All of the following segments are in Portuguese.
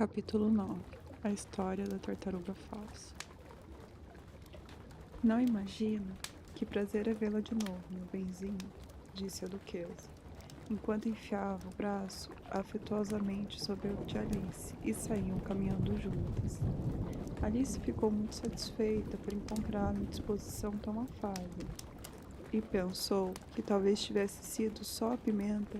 Capítulo 9. A história da tartaruga falsa. Não imagino que prazer é vê-la de novo, meu benzinho, disse a duquesa, enquanto enfiava o braço afetuosamente sobre o de Alice e saíam caminhando juntas. Alice ficou muito satisfeita por encontrá-la em disposição tão afável e pensou que talvez tivesse sido só a pimenta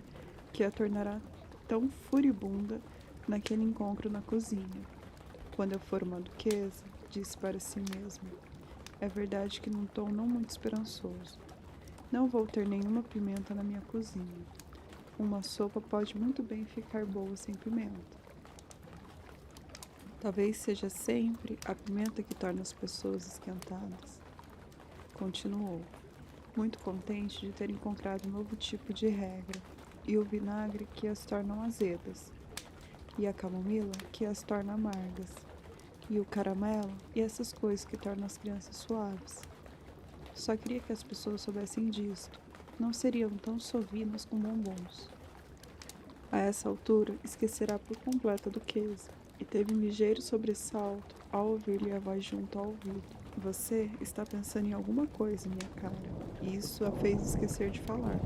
que a tornara tão furibunda naquele encontro na cozinha. Quando eu for uma duquesa, disse para si mesma, é verdade que num tom não muito esperançoso, não vou ter nenhuma pimenta na minha cozinha. Uma sopa pode muito bem ficar boa sem pimenta. Talvez seja sempre a pimenta que torna as pessoas esquentadas. Continuou, muito contente de ter encontrado um novo tipo de regra, e o vinagre que as tornam azedas, e a camomila que as torna amargas, e o caramelo e essas coisas que tornam as crianças suaves. Só queria que as pessoas soubessem disto, não seriam tão sovinas com bombons. A essa altura, esquecerá por completo a duquesa, e teve um ligeiro sobressalto ao ouvir-lhe a voz junto ao ouvido. Você está pensando em alguma coisa, minha cara, e isso a fez esquecer de falar.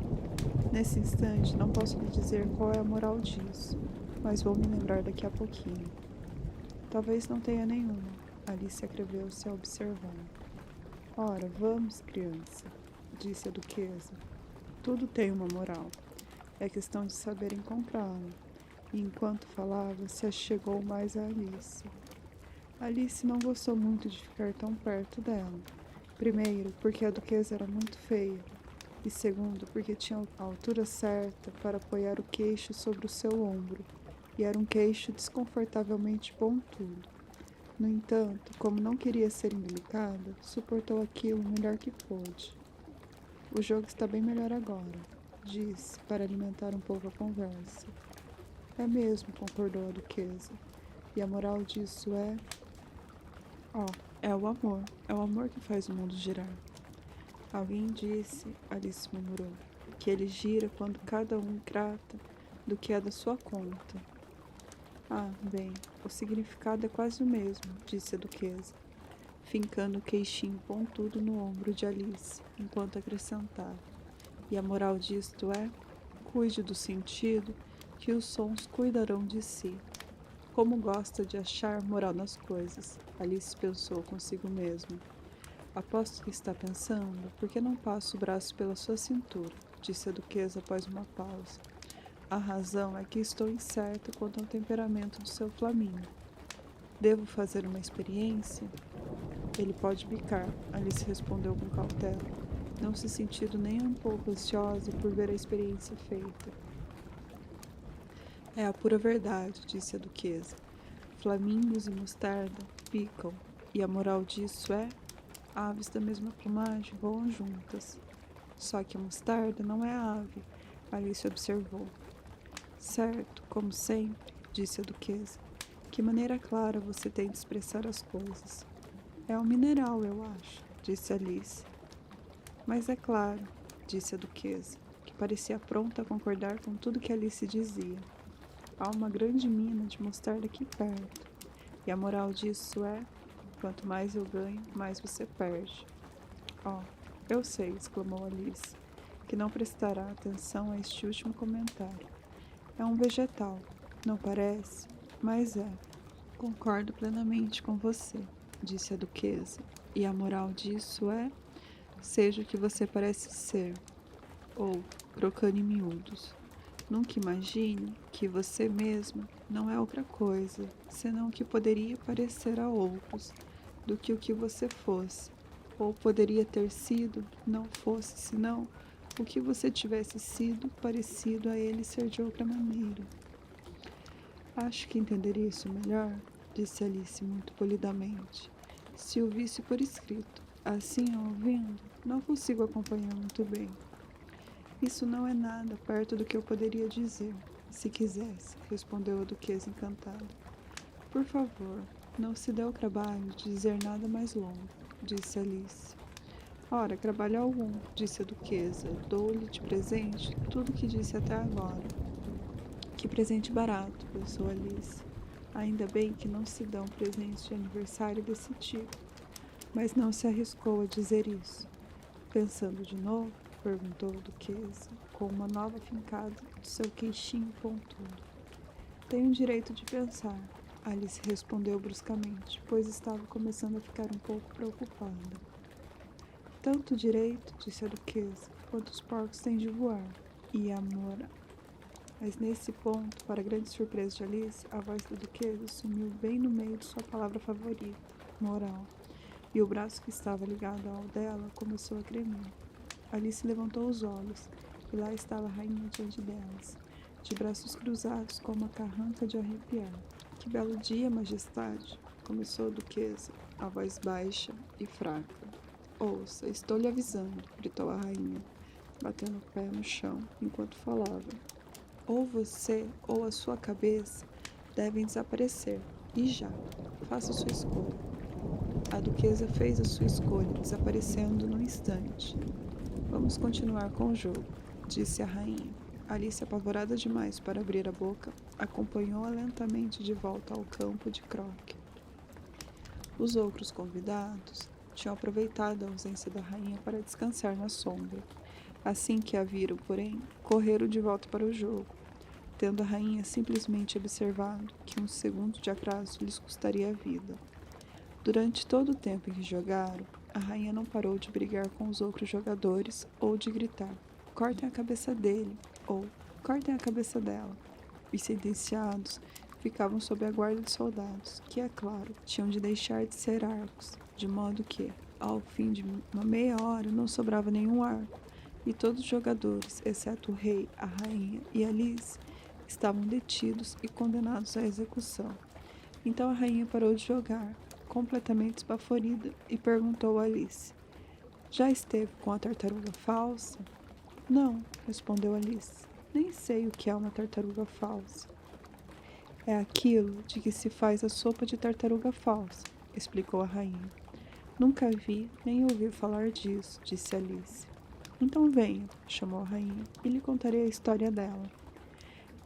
Nesse instante, não posso lhe dizer qual é a moral disso, mas vou me lembrar daqui a pouquinho. Talvez não tenha nenhuma, Alice atreveu-se a observar. Ora, vamos, criança, disse a duquesa. Tudo tem uma moral. É questão de saber encontrá-la. E enquanto falava, se achegou mais a Alice. Alice não gostou muito de ficar tão perto dela. Primeiro, porque a duquesa era muito feia. E segundo, porque tinha a altura certa para apoiar o queixo sobre o seu ombro. E era um queixo desconfortavelmente pontudo. No entanto, como não queria ser indelicada, suportou aquilo o melhor que pôde. O jogo está bem melhor agora, disse, para alimentar um pouco a conversa. É mesmo, concordou a duquesa. E a moral disso é... é o amor. É o amor que faz o mundo girar. Alguém disse, Alice murmurou, que ele gira quando cada um trata do que é da sua conta. Ah, bem, o significado é quase o mesmo, disse a duquesa, fincando o queixinho pontudo no ombro de Alice, enquanto acrescentava. E a moral disto é, cuide do sentido, que os sons cuidarão de si. Como gosta de achar moral nas coisas, Alice pensou consigo mesma. Aposto que está pensando, por que não passa o braço pela sua cintura, disse a duquesa após uma pausa. A razão é que estou incerta quanto ao temperamento do seu flamingo. Devo fazer uma experiência? Ele pode bicar, Alice respondeu com cautela, não se sentindo nem um pouco ansiosa por ver a experiência feita. É a pura verdade, disse a duquesa. Flamingos e mostarda picam, e a moral disso é: aves da mesma plumagem voam juntas. Só que a mostarda não é ave, Alice observou. Certo, como sempre, disse a duquesa. Que maneira clara você tem de expressar as coisas. É um mineral, eu acho, disse Alice. Mas é claro, disse a duquesa, que parecia pronta a concordar com tudo que Alice dizia. Há uma grande mina de mostarda aqui perto, e a moral disso é, quanto mais eu ganho, mais você perde. Eu sei, exclamou Alice, que não prestará atenção a este último comentário. É um vegetal, não parece? Mas é. Concordo plenamente com você, disse a duquesa, e a moral disso é, seja o que você parece ser, ou, trocando em miúdos, nunca imagine que você mesma não é outra coisa, senão o que poderia parecer a outros, do que o que você fosse, ou poderia ter sido, não fosse senão o que você tivesse sido parecido a ele ser de outra maneira. Acho que entenderia isso melhor, disse Alice muito polidamente, se o visse por escrito. Assim, ouvindo, não consigo acompanhar muito bem. Isso não é nada perto do que eu poderia dizer, se quisesse, respondeu a duquesa encantada. Por favor, não se dê o trabalho de dizer nada mais longo, disse Alice. Ora, trabalho algum, disse a duquesa, dou-lhe de presente tudo o que disse até agora. Que presente barato, pensou Alice. Ainda bem que não se dão presentes de aniversário desse tipo. Mas não se arriscou a dizer isso. Pensando de novo? Perguntou a duquesa, com uma nova fincada de seu queixinho pontudo. Tenho o direito de pensar, Alice respondeu bruscamente, pois estava começando a ficar um pouco preocupada. Tanto direito, disse a duquesa, quanto os porcos têm de voar. E a mora. Mas nesse ponto, para grande surpresa de Alice, a voz da duquesa sumiu bem no meio de sua palavra favorita, moral, e o braço que estava ligado ao dela começou a tremer. Alice levantou os olhos, e lá estava a rainha diante delas, de braços cruzados com uma carranca de arrepiar. Que belo dia, majestade! Começou a duquesa, a voz baixa e fraca. Ouça, estou lhe avisando, gritou a rainha, batendo o pé no chão enquanto falava. Ou você ou a sua cabeça devem desaparecer, e já. Faça sua escolha. A duquesa fez a sua escolha, desaparecendo num instante. Vamos continuar com o jogo, disse a rainha. Alice, apavorada demais para abrir a boca, acompanhou-a lentamente de volta ao campo de croque. Os outros convidados tinham aproveitado a ausência da rainha para descansar na sombra. Assim que a viram, porém, correram de volta para o jogo, tendo a rainha simplesmente observado que um segundo de atraso lhes custaria a vida. Durante todo o tempo em que jogaram, a rainha não parou de brigar com os outros jogadores ou de gritar: cortem a cabeça dele ou cortem a cabeça dela. Os sentenciados ficavam sob a guarda de soldados, que, é claro, tinham de deixar de ser arcos, de modo que, ao fim de uma meia hora, não sobrava nenhum arco, e todos os jogadores, exceto o rei, a rainha e Alice, estavam detidos e condenados à execução. Então a rainha parou de jogar, completamente esbaforida, e perguntou a Alice: já esteve com a tartaruga falsa? Não, respondeu Alice. Nem sei o que é uma tartaruga falsa. É aquilo de que se faz a sopa de tartaruga falsa, explicou a rainha. Nunca vi nem ouvi falar disso, disse Alice. Então venha, chamou a rainha, e lhe contarei a história dela.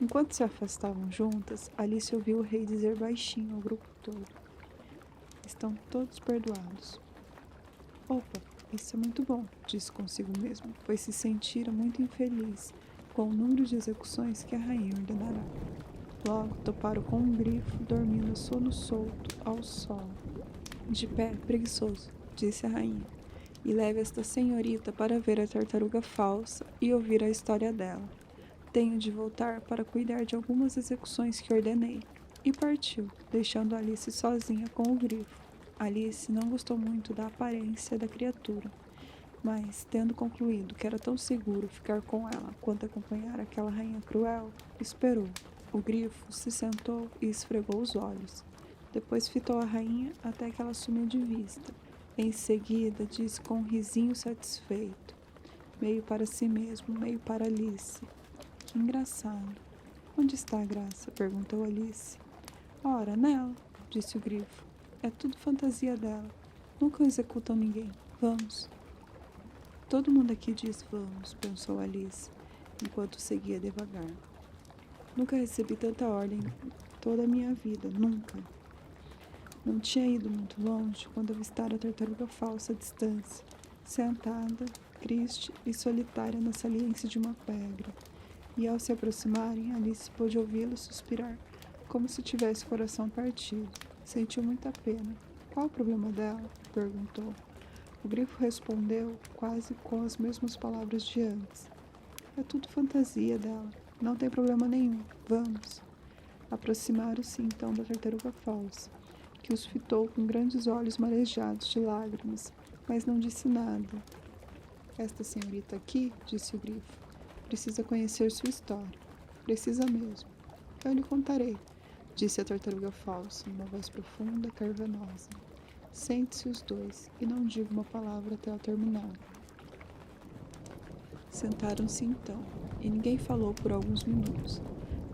Enquanto se afastavam juntas, Alice ouviu o rei dizer baixinho ao grupo todo: estão todos perdoados. Opa, isso é muito bom, disse consigo mesmo, pois se sentira muito infeliz com o número de execuções que a rainha ordenará. Logo toparam com um grifo dormindo a sono solto ao sol. De pé, preguiçoso, disse a rainha, e leve esta senhorita para ver a tartaruga falsa e ouvir a história dela. Tenho de voltar para cuidar de algumas execuções que ordenei. E partiu, deixando Alice sozinha com o grifo. Alice não gostou muito da aparência da criatura, mas, tendo concluído que era tão seguro ficar com ela quanto acompanhar aquela rainha cruel, esperou. O grifo se sentou e esfregou os olhos. Depois fitou a rainha até que ela sumiu de vista. Em seguida, disse com um risinho satisfeito, meio para si mesmo, meio para Alice: que engraçado. Onde está a graça? Perguntou Alice. Ora, nela, disse o grifo. É tudo fantasia dela. Nunca executam ninguém. Vamos. Todo mundo aqui diz vamos, pensou Alice, enquanto seguia devagar. Nunca recebi tanta ordem em toda a minha vida, nunca. Não tinha ido muito longe quando avistara a tartaruga falsa à distância, sentada, triste e solitária na saliência de uma pedra. E ao se aproximarem, Alice pôde ouvi-la suspirar, como se tivesse o coração partido. Sentiu muita pena. Qual o problema dela? Perguntou. O grifo respondeu, quase com as mesmas palavras de antes. É tudo fantasia dela. Não tem problema nenhum. Vamos. Aproximaram-se então da tartaruga falsa, que os fitou com grandes olhos marejados de lágrimas, mas não disse nada. Esta senhorita aqui, disse o grifo, precisa conhecer sua história. Precisa mesmo. Eu lhe contarei, disse a tartaruga falsa, numa voz profunda, carvenosa. Sente-se os dois e não diga uma palavra até eu terminar. Sentaram-se então, e ninguém falou por alguns minutos.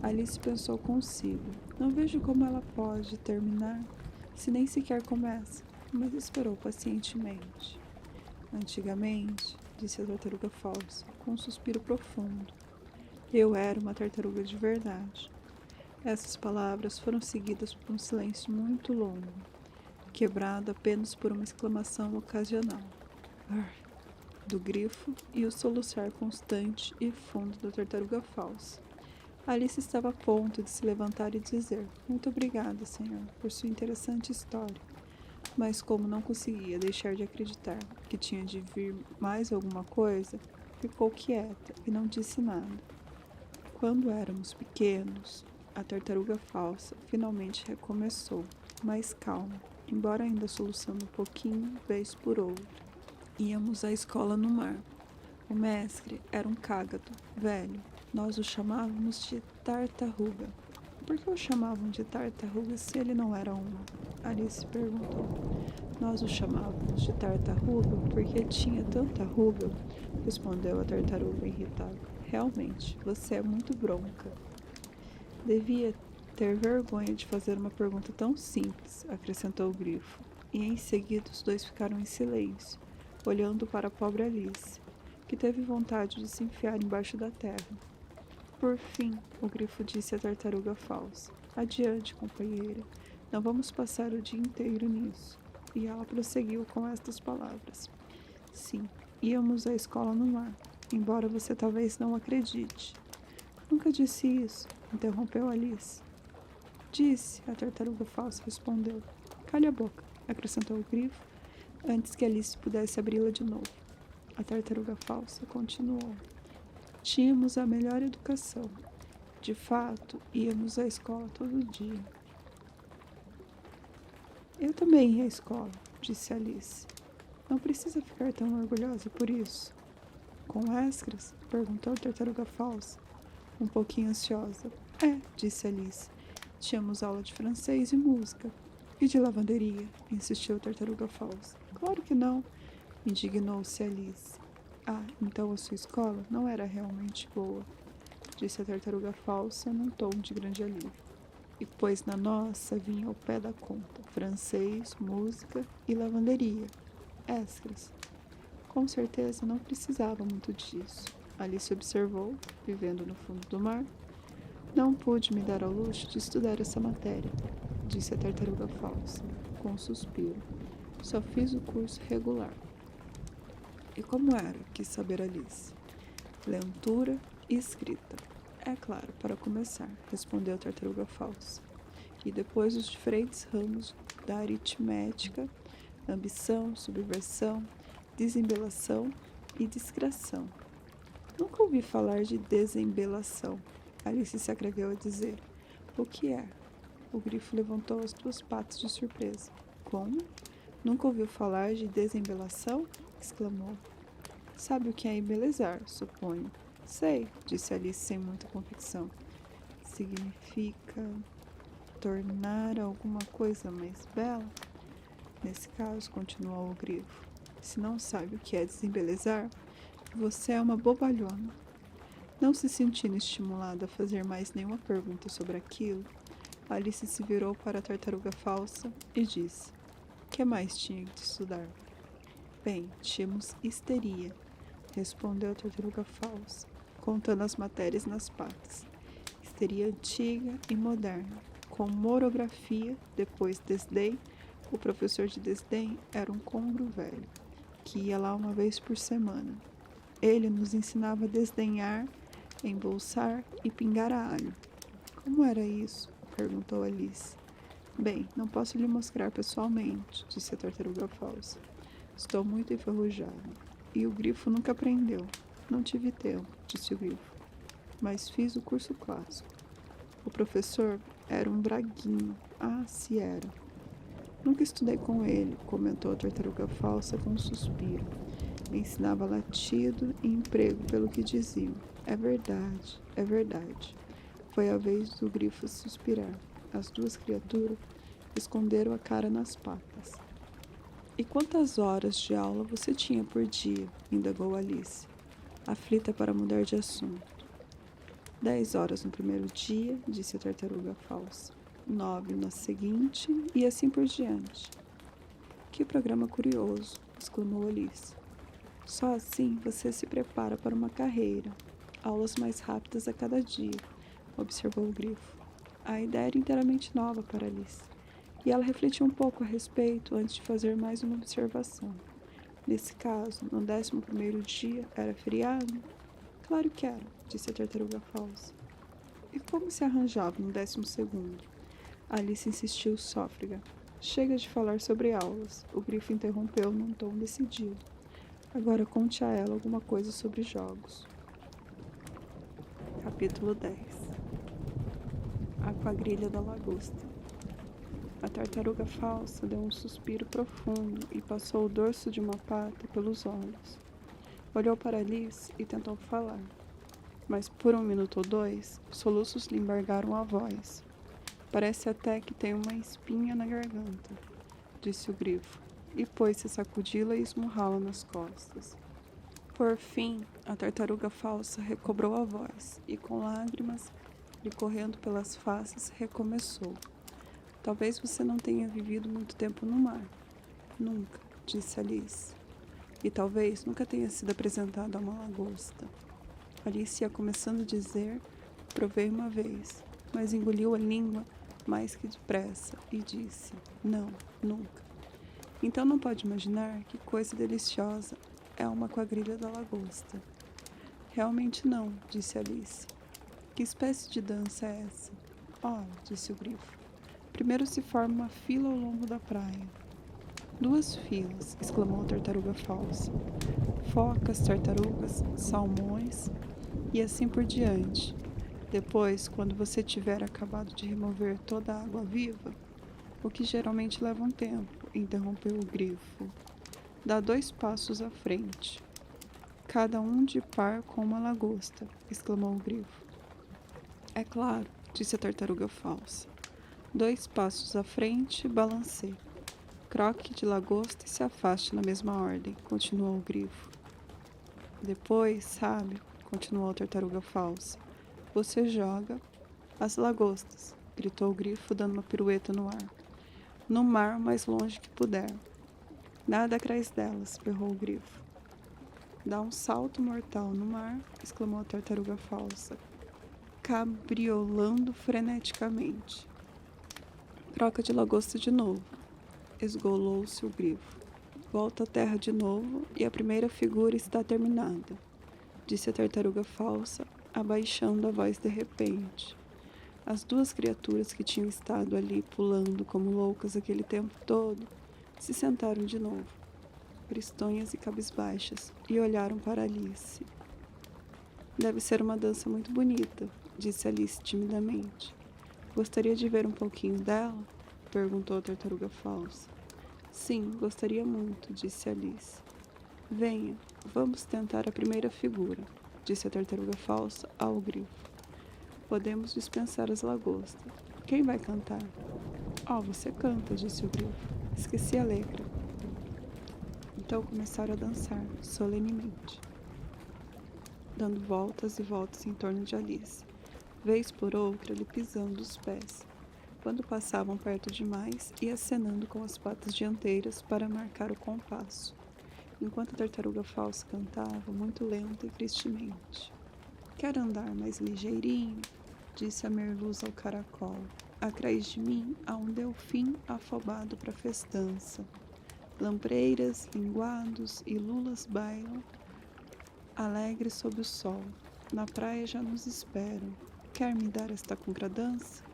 Alice pensou consigo. Não vejo como ela pode terminar, se nem sequer começa, mas esperou pacientemente. Antigamente, disse a tartaruga falsa, com um suspiro profundo, eu era uma tartaruga de verdade. Essas palavras foram seguidas por um silêncio muito longo, quebrado apenas por uma exclamação ocasional. Ar! Do grifo e o soluçar constante e fundo da tartaruga falsa. Alice estava a ponto de se levantar e dizer: muito obrigada, senhor, por sua interessante história. Mas como não conseguia deixar de acreditar que tinha de vir mais alguma coisa, ficou quieta e não disse nada. Quando éramos pequenos, a tartaruga falsa finalmente recomeçou, mais calma, embora ainda soluçando um pouquinho, vez por outra. Íamos à escola no mar. O mestre era um cágado, velho. Nós o chamávamos de tartaruga. Por que o chamavam de tartaruga se ele não era uma? Alice perguntou. Nós o chamávamos de tartaruga porque tinha tanta ruga, respondeu a tartaruga irritada. Realmente, você é muito bronca. Devia ter vergonha de fazer uma pergunta tão simples, acrescentou o grifo. E em seguida os dois ficaram em silêncio, olhando para a pobre Alice, que teve vontade de se enfiar embaixo da terra. Por fim, o grifo disse à tartaruga falsa: adiante, companheira, não vamos passar o dia inteiro nisso. E ela prosseguiu com estas palavras: sim, íamos à escola no mar, embora você talvez não acredite. Nunca disse isso, interrompeu Alice. Disse, a tartaruga falsa respondeu. Calhe a boca, acrescentou o grifo, antes que Alice pudesse abri-la de novo. A tartaruga falsa continuou. Tínhamos a melhor educação. De fato, íamos à escola todo dia. Eu também ia à escola, disse Alice. Não precisa ficar tão orgulhosa por isso. Com extras? Perguntou a tartaruga falsa, um pouquinho ansiosa. É, disse Alice. Tínhamos aula de francês e música. E de lavanderia? Insistiu a tartaruga falsa. Claro que não, indignou-se Alice. Ah, então a sua escola não era realmente boa, disse a tartaruga falsa num tom de grande alívio. E pois na nossa vinha ao pé da conta, francês, música e lavanderia. Extras. Com certeza não precisava muito disso. Alice observou, vivendo no fundo do mar. Não pude me dar ao luxo de estudar essa matéria, disse a tartaruga falsa, com um suspiro. Só fiz o curso regular. E como era? Quis saber Alice. Leitura e escrita. É claro, para começar, respondeu a tartaruga falsa. E depois os diferentes ramos da aritmética, ambição, subversão, desembelação e discreção. Nunca ouvi falar de desembelação. Alice se atreveu a dizer. O que é? O grifo levantou as duas patas de surpresa. Como? Nunca ouviu falar de desembelação? Exclamou. Sabe o que é embelezar, suponho. Sei, disse Alice sem muita convicção. Significa tornar alguma coisa mais bela? Nesse caso, continuou o grifo, se não sabe o que é desembelezar, você é uma bobalhona. Não se sentindo estimulada a fazer mais nenhuma pergunta sobre aquilo, Alice se virou para a tartaruga falsa e disse: que mais tinha de estudar? Bem, tínhamos histeria, respondeu a tartaruga falsa, contando as matérias nas patas. Histeria antiga e moderna, com morografia, depois desdém. O professor de desdém era um congro velho, que ia lá uma vez por semana. Ele nos ensinava a desdenhar, embolsar e pingar a alho. Como era isso? Perguntou Alice. Bem, não posso lhe mostrar pessoalmente, disse a tartaruga falsa. Estou muito enferrujada. E o grifo nunca aprendeu. Não tive tempo, disse o grifo. Mas fiz o curso clássico. O professor era um braguinho. Ah, se era. Nunca estudei com ele, comentou a tartaruga falsa com um suspiro. Me ensinava latido e emprego pelo que diziam. É verdade, é verdade. Foi a vez do grifo suspirar. As duas criaturas esconderam a cara nas patas. E quantas horas de aula você tinha por dia? Indagou Alice, aflita para mudar de assunto. 10 horas no primeiro dia, disse a tartaruga falsa. 9 na seguinte e assim por diante. Que programa curioso, exclamou Alice. Só assim você se prepara para uma carreira. Aulas mais rápidas a cada dia, observou o grifo. A ideia era inteiramente nova para Alice, e ela refletiu um pouco a respeito antes de fazer mais uma observação. Nesse caso, no 11º dia, era feriado? Claro que era, disse a tartaruga falsa. E como se arranjava no 12º? Alice insistiu sôfrega. Chega de falar sobre aulas, o grifo interrompeu num tom decidido. Agora conte a ela alguma coisa sobre jogos. Capítulo 10. A quadrilha da lagosta. A tartaruga falsa deu um suspiro profundo e passou o dorso de uma pata pelos olhos. Olhou para Alice e tentou falar, mas por 1 minuto ou 2, soluços lhe embargaram a voz. Parece até que tem uma espinha na garganta, disse o grifo, e pôs-se a sacudi-la e esmurrá-la nas costas. Por fim, a tartaruga falsa recobrou a voz e, com lágrimas lhe correndo pelas faces, recomeçou. Talvez você não tenha vivido muito tempo no mar. Nunca, disse Alice. E talvez nunca tenha sido apresentado a uma lagosta. Alice ia começando a dizer, provei uma vez, mas engoliu a língua mais que depressa e disse, não, nunca. Então não pode imaginar que coisa deliciosa é uma quadrilha da lagosta. Realmente não, disse Alice. Que espécie de dança é essa? Oh, disse o grifo. Primeiro se forma uma fila ao longo da praia. 2 filas, exclamou a tartaruga falsa. Focas, tartarugas, salmões e assim por diante. Depois, quando você tiver acabado de remover toda a água viva, o que geralmente leva um tempo, interrompeu o grifo, dá 2 passos à frente. Cada um de par com uma lagosta, exclamou o grifo. É claro, disse a tartaruga falsa. 2 passos à frente, balancê. Croque de lagosta e se afaste na mesma ordem, continuou o grifo. Depois, sabe, continuou a tartaruga falsa, você joga as lagostas, gritou o grifo dando uma pirueta no ar. No mar, o mais longe que puder. Nada atrás delas, berrou o grifo. Dá um salto mortal no mar, exclamou a tartaruga falsa, cabriolando freneticamente. Troca de lagosta de novo, esgolou-se o grifo. Volta à terra de novo e a primeira figura está terminada, disse a tartaruga falsa, abaixando a voz de repente. As 2 criaturas que tinham estado ali pulando como loucas aquele tempo todo se sentaram de novo, tristonhas e cabisbaixas, e olharam para Alice. Deve ser uma dança muito bonita, disse Alice timidamente. Gostaria de ver um pouquinho dela? Perguntou a tartaruga falsa. Sim, gostaria muito, disse Alice. Venha, vamos tentar a primeira figura, disse a tartaruga falsa ao grifo. Podemos dispensar as lagostas. Quem vai cantar? Oh, você canta, disse o grifo. Esqueci a letra. Então começaram a dançar, solenemente, dando voltas e voltas em torno de Alice, vez por outra lhe pisando os pés, quando passavam perto demais e acenando com as patas dianteiras para marcar o compasso, enquanto a tartaruga falsa cantava muito lenta e tristemente. Quer andar mais ligeirinho? Disse a merluza ao caracol. Atrás de mim há um delfim afobado para a festança. Lampreiras, linguados e lulas bailam, alegres sob o sol. Na praia já nos esperam. Quer me dar esta contradança?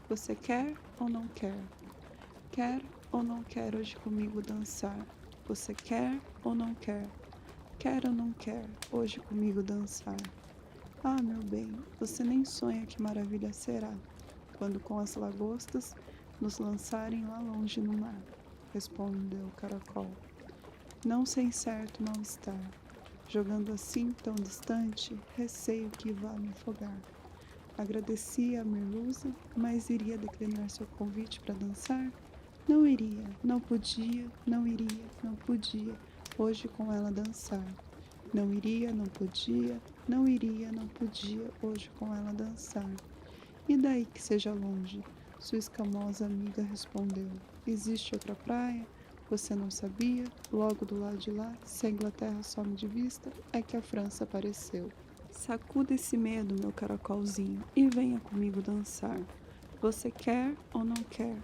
Você quer ou não quer? Quer ou não quer hoje comigo dançar? Você quer ou não quer? Quer ou não quer hoje comigo dançar? Ah, meu bem, você nem sonha que maravilha será, quando com as lagostas nos lançarem lá longe no mar, respondeu o caracol. Não sem certo mal-estar. Jogando assim tão distante, receio que vá me afogar. Agradeci a merluza, mas iria declinar seu convite para dançar? Não iria, não podia, não iria, não podia, hoje com ela dançar. Não iria, não podia, não iria, não podia, hoje com ela dançar. E daí que seja longe? Sua escamosa amiga respondeu. Existe outra praia? Você não sabia? Logo do lado de lá, se a Inglaterra some de vista, é que a França apareceu. Sacuda esse medo, meu caracolzinho, e venha comigo dançar. Você quer ou não quer?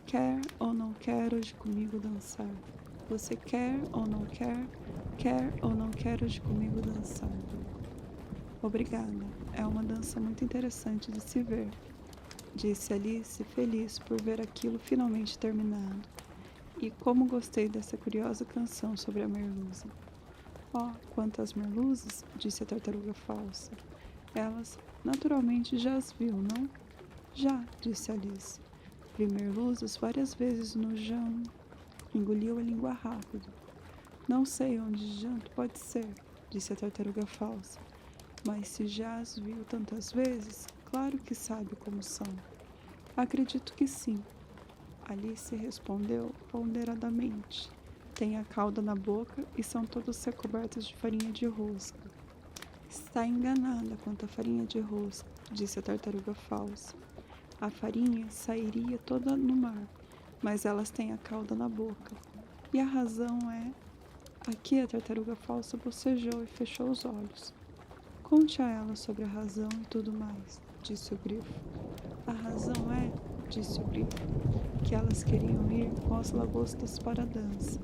Quer ou não quer hoje comigo dançar? Você quer ou não quer? Quer ou não quer hoje comigo dançar? Obrigada, é uma dança muito interessante de se ver, disse Alice, feliz por ver aquilo finalmente terminado. E como gostei dessa curiosa canção sobre a merluza. Oh, quantas merluzas, disse a tartaruga falsa. Elas naturalmente já as viu, não? Já, disse Alice. Vi merluzas várias vezes no jam. Engoliu a língua rápido. Não sei onde janto pode ser, disse a tartaruga falsa. Mas se já as viu tantas vezes, claro que sabe como são. Acredito que sim. Alice respondeu ponderadamente. Tem a cauda na boca e são todas recobertas de farinha de rosca. Está enganada quanto à farinha de rosca, disse a tartaruga falsa. A farinha sairia toda no mar, mas elas têm a cauda na boca. E a razão é... Aqui a tartaruga falsa bocejou e fechou os olhos. Conte a ela sobre a razão e tudo mais, disse o grifo. A razão é, disse o grifo, que elas queriam ir com as lagostas para a dança.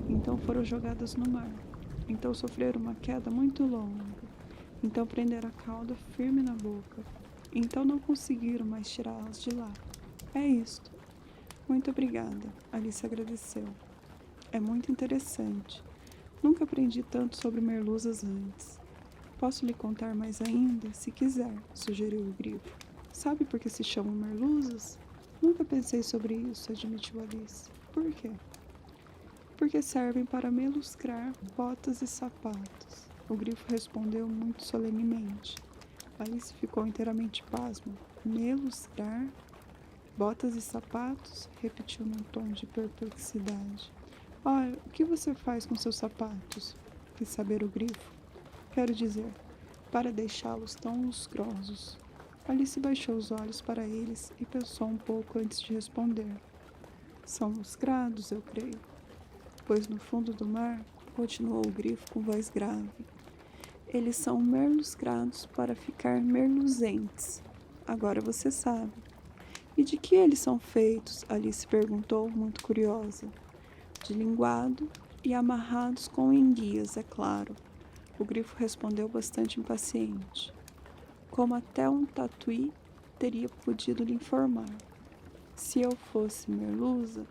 Então foram jogadas no mar. Então sofreram uma queda muito longa. Então prenderam a cauda firme na boca. Então não conseguiram mais tirá-las de lá. É isto. Muito obrigada, Alice agradeceu. É muito interessante. Nunca aprendi tanto sobre merluzas antes. Posso lhe contar mais ainda, se quiser, sugeriu o grifo. Sabe por que se chamam merluzas? Nunca pensei sobre isso, admitiu Alice. Por quê? Porque servem para meluscrar botas e sapatos. O grifo respondeu muito solenemente. Alice ficou inteiramente pasma. Meluscrar botas e sapatos? Repetiu num tom de perplexidade. Ora, o que você faz com seus sapatos? Quis saber o grifo. Quero dizer, para deixá-los tão lustrosos. Alice baixou os olhos para eles e pensou um pouco antes de responder. São luscrados, eu creio. Pois no fundo do mar, continuou o grifo com voz grave, eles são merluscrados para ficar merluzentes. Agora você sabe. E de que eles são feitos? Alice perguntou, muito curiosa. De linguado e amarrados com enguias, é claro. O grifo respondeu bastante impaciente. Como até um tatuí teria podido lhe informar. Se eu fosse merluza,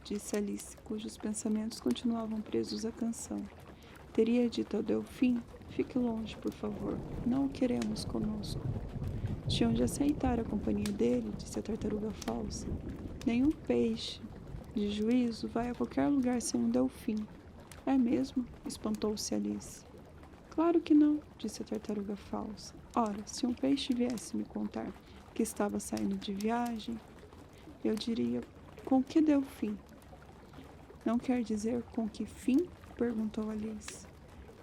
disse Alice, cujos pensamentos continuavam presos à canção. Teria dito ao Delfim, fique longe, por favor, não o queremos conosco. Tinham de aceitar a companhia dele, disse a tartaruga falsa. Nenhum peixe de juízo vai a qualquer lugar sem um delfim. É mesmo? Espantou-se Alice. Claro que não, disse a tartaruga falsa. Ora, se um peixe viesse me contar que estava saindo de viagem, eu diria, com que delfim? Não quer dizer com que fim? Perguntou Alice.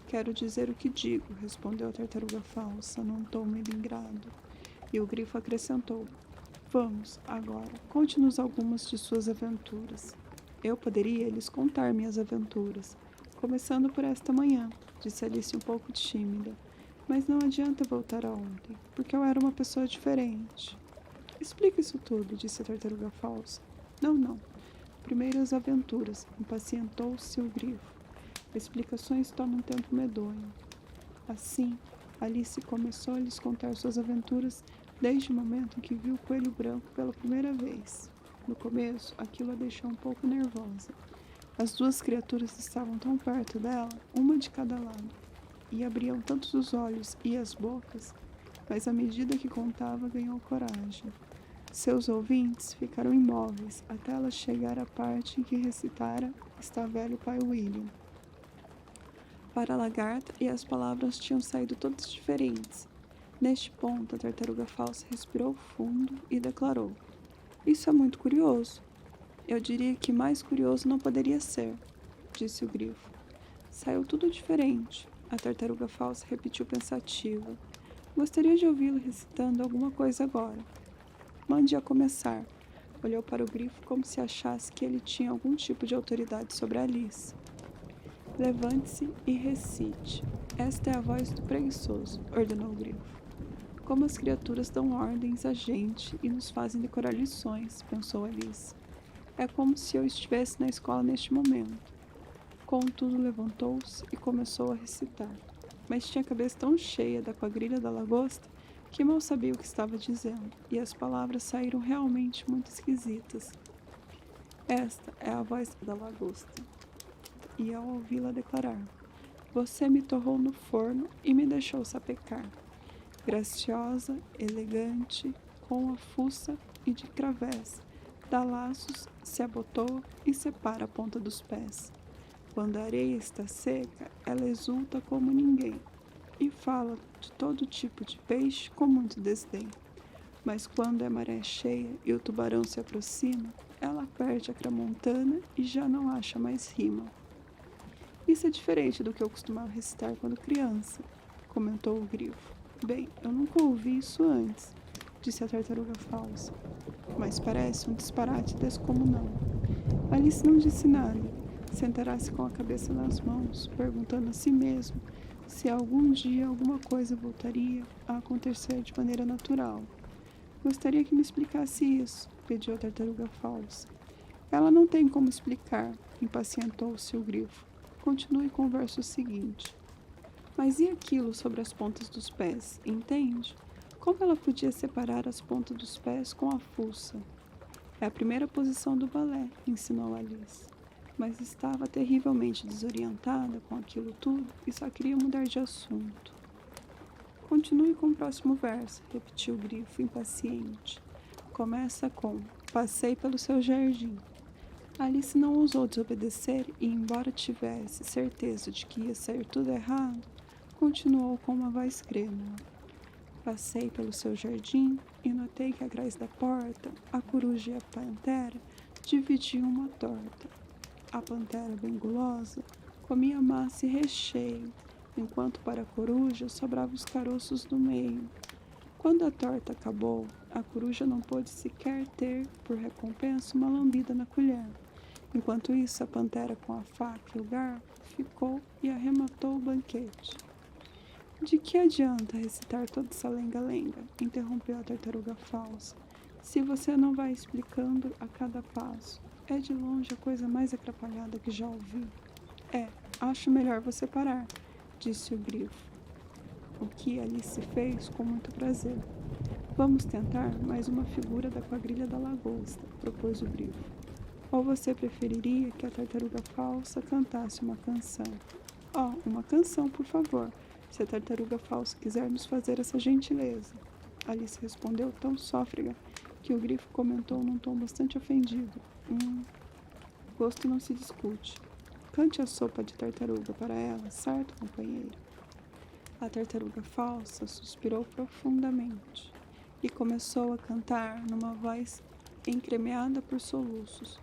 Quero dizer o que digo, respondeu a tartaruga falsa, num tom melingrado. E o grifo acrescentou. Vamos, agora, conte-nos algumas de suas aventuras. Eu poderia lhes contar minhas aventuras, começando por esta manhã, disse Alice um pouco tímida. Mas não adianta voltar a ontem, porque eu era uma pessoa diferente. Explica isso tudo, disse a tartaruga falsa. Não. Primeiro as aventuras, impacientou-se o grifo. Explicações tomam tempo medonho. Assim, Alice começou a lhes contar suas aventuras desde o momento em que viu o coelho branco pela primeira vez. No começo, aquilo a deixou um pouco nervosa. As duas criaturas estavam tão perto dela, uma de cada lado, e abriam tanto os olhos e as bocas, mas à medida que contava, ganhou coragem. Seus ouvintes ficaram imóveis até ela chegar à parte em que recitara Está velho pai William. Para a lagarta, e as palavras tinham saído todas diferentes. Neste ponto, a tartaruga falsa respirou fundo e declarou: Isso é muito curioso. Eu diria que mais curioso não poderia ser, disse o grifo. Saiu tudo diferente. A tartaruga falsa repetiu pensativa. Gostaria de ouvi-lo recitando alguma coisa agora. Mande-a começar. Olhou para o grifo como se achasse que ele tinha algum tipo de autoridade sobre Alice. Levante-se e recite. Esta é a voz do preguiçoso, ordenou o grifo. Como as criaturas dão ordens a gente e nos fazem decorar lições, pensou Alice. É como se eu estivesse na escola neste momento. Contudo, levantou-se e começou a recitar. Mas tinha a cabeça tão cheia da quadrilha da lagosta que mal sabia o que estava dizendo, e as palavras saíram realmente muito esquisitas. Esta é a voz da lagosta. E ao ouvi-la declarar: Você me torrou no forno e me deixou sapecar. Graciosa, elegante, com a fuça e de cravés, dá laços, se abotoa e separa a ponta dos pés. Quando a areia está seca, ela exulta como ninguém e fala de todo tipo de peixe com muito desdém. Mas quando é maré cheia e o tubarão se aproxima, ela perde a cramontana e já não acha mais rima. Isso é diferente do que eu costumava recitar quando criança, comentou o grifo. Bem, eu nunca ouvi isso antes, disse a tartaruga falsa, mas parece um disparate descomunal. Alice não disse nada. Sentará-se com a cabeça nas mãos, perguntando a si mesmo se algum dia alguma coisa voltaria a acontecer de maneira natural. Gostaria que me explicasse isso, pediu a tartaruga falsa. Ela não tem como explicar, impacientou-se o grifo. Continue com o verso seguinte. Mas e aquilo sobre as pontas dos pés, entende? Como ela podia separar as pontas dos pés com a fuça? É a primeira posição do balé, ensinou Alice. Mas estava terrivelmente desorientada com aquilo tudo e só queria mudar de assunto. Continue com o próximo verso, repetiu o grifo, impaciente. Começa com: Passei pelo seu jardim. Alice não ousou desobedecer e, embora tivesse certeza de que ia sair tudo errado, continuou com uma voz crêmula. Passei pelo seu jardim e notei que atrás da porta a coruja e a pantera dividiam uma torta. A pantera, bem gulosa, comia massa e recheio, enquanto para a coruja sobravam os caroços do meio. Quando a torta acabou, a coruja não pôde sequer ter, por recompensa, uma lambida na colher. Enquanto isso, a pantera, com a faca e o garfo, ficou e arrematou o banquete. De que adianta recitar toda essa lenga-lenga? Interrompeu a tartaruga falsa. Se você não vai explicando a cada passo, é de longe a coisa mais atrapalhada que já ouvi. Acho melhor você parar, disse o grifo. O que Alice fez com muito prazer. Vamos tentar mais uma figura da quadrilha da lagosta, propôs o grifo. Ou você preferiria que a tartaruga falsa cantasse uma canção? Uma canção, por favor, se a tartaruga falsa quiser nos fazer essa gentileza. Alice respondeu tão sófrega que o grifo comentou num tom bastante ofendido. Gosto não se discute. Cante a sopa de tartaruga para ela, certo, companheiro? A tartaruga falsa suspirou profundamente e começou a cantar numa voz encremeada por soluços.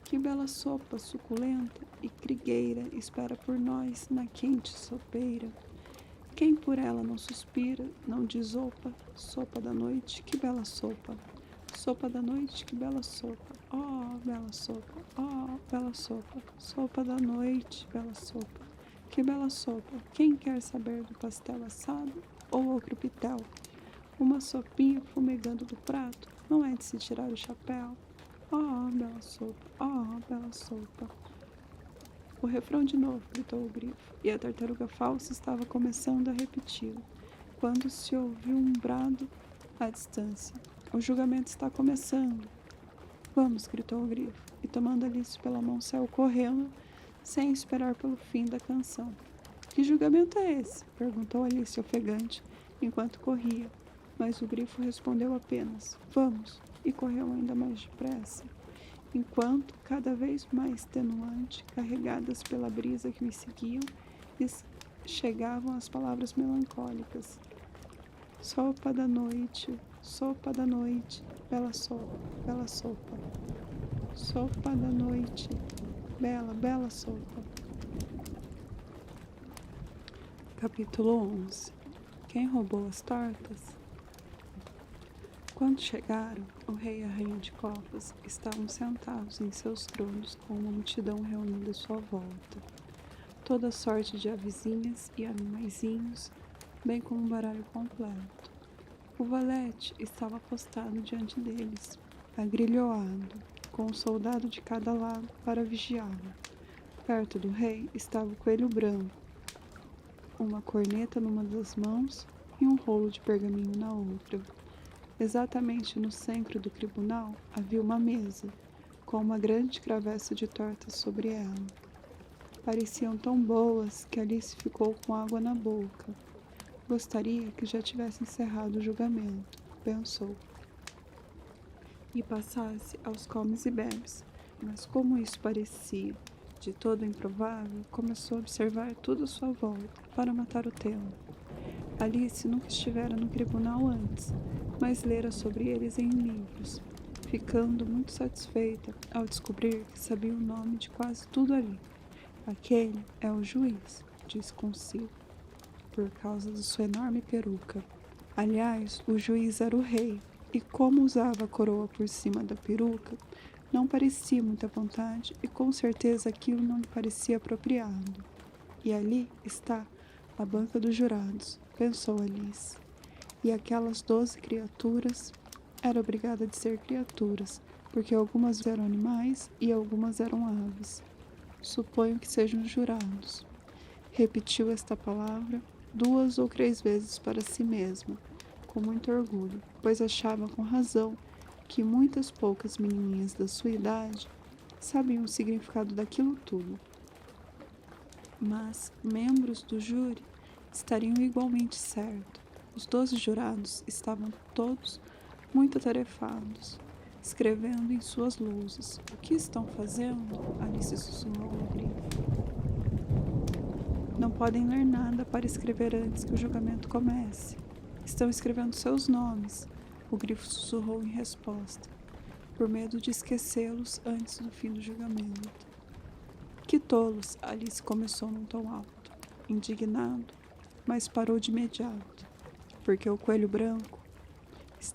Que bela sopa suculenta e crigueira espera por nós na quente sopeira. Quem por ela não suspira, não diz opa, sopa da noite, que bela sopa. Sopa da noite, que bela sopa. Bela sopa, bela sopa. Sopa da noite, bela sopa. Que bela sopa. Quem quer saber do pastel assado ou outro pitel? Uma sopinha fumegando do prato, não é de se tirar o chapéu. Bela sopa, bela sopa. O refrão de novo, gritou o grifo, e a tartaruga falsa estava começando a repeti-lo, quando se ouviu um brado à distância. O julgamento está começando. Vamos, gritou o grifo, e tomando Alice pela mão saiu correndo, sem esperar pelo fim da canção. Que julgamento é esse? Perguntou Alice ofegante, enquanto corria, mas o grifo respondeu apenas, vamos, e correu ainda mais depressa. Enquanto, cada vez mais tenuante, carregadas pela brisa que os seguiam, chegavam as palavras melancólicas. Sopa da noite, bela sopa, bela sopa. Sopa da noite, bela, bela sopa. Capítulo 11. Quem roubou as tortas? Quando chegaram, o rei e a rainha de copas estavam sentados em seus tronos com uma multidão reunida à sua volta. Toda sorte de avezinhas e animaizinhos, bem como um baralho completo. O valete estava postado diante deles, agrilhoado, com um soldado de cada lado para vigiá-lo. Perto do rei estava o coelho branco, uma corneta numa das mãos e um rolo de pergaminho na outra. Exatamente no centro do tribunal havia uma mesa, com uma grande travessa de tortas sobre ela. Pareciam tão boas que Alice ficou com água na boca. Gostaria que já tivesse encerrado o julgamento, pensou, e passasse aos comes e bebes. Mas como isso parecia de todo improvável, começou a observar tudo à sua volta para matar o tempo. Alice nunca estivera no tribunal antes, mas lera sobre eles em livros, ficando muito satisfeita ao descobrir que sabia o nome de quase tudo ali. Aquele é o juiz, disse consigo, por causa de sua enorme peruca. Aliás, o juiz era o rei, e como usava a coroa por cima da peruca, não parecia muita vontade e com certeza aquilo não lhe parecia apropriado. E ali está a banca dos jurados, pensou Alice. E aquelas 12 criaturas, era obrigada de ser criaturas, porque algumas eram animais e algumas eram aves. Suponho que sejam jurados. Repetiu esta palavra 2 ou 3 vezes para si mesma, com muito orgulho, pois achava com razão que muitas poucas menininhas da sua idade sabiam o significado daquilo tudo. Mas membros do júri estariam igualmente certos. Os 12 jurados estavam todos muito atarefados, escrevendo em suas lousas. O que estão fazendo? Alice sussurrou ao grifo. Não podem ler nada para escrever antes que o julgamento comece. Estão escrevendo seus nomes, o grifo sussurrou em resposta, por medo de esquecê-los antes do fim do julgamento. Que tolos! Alice começou num tom alto, indignado, mas parou de imediato, porque o coelho branco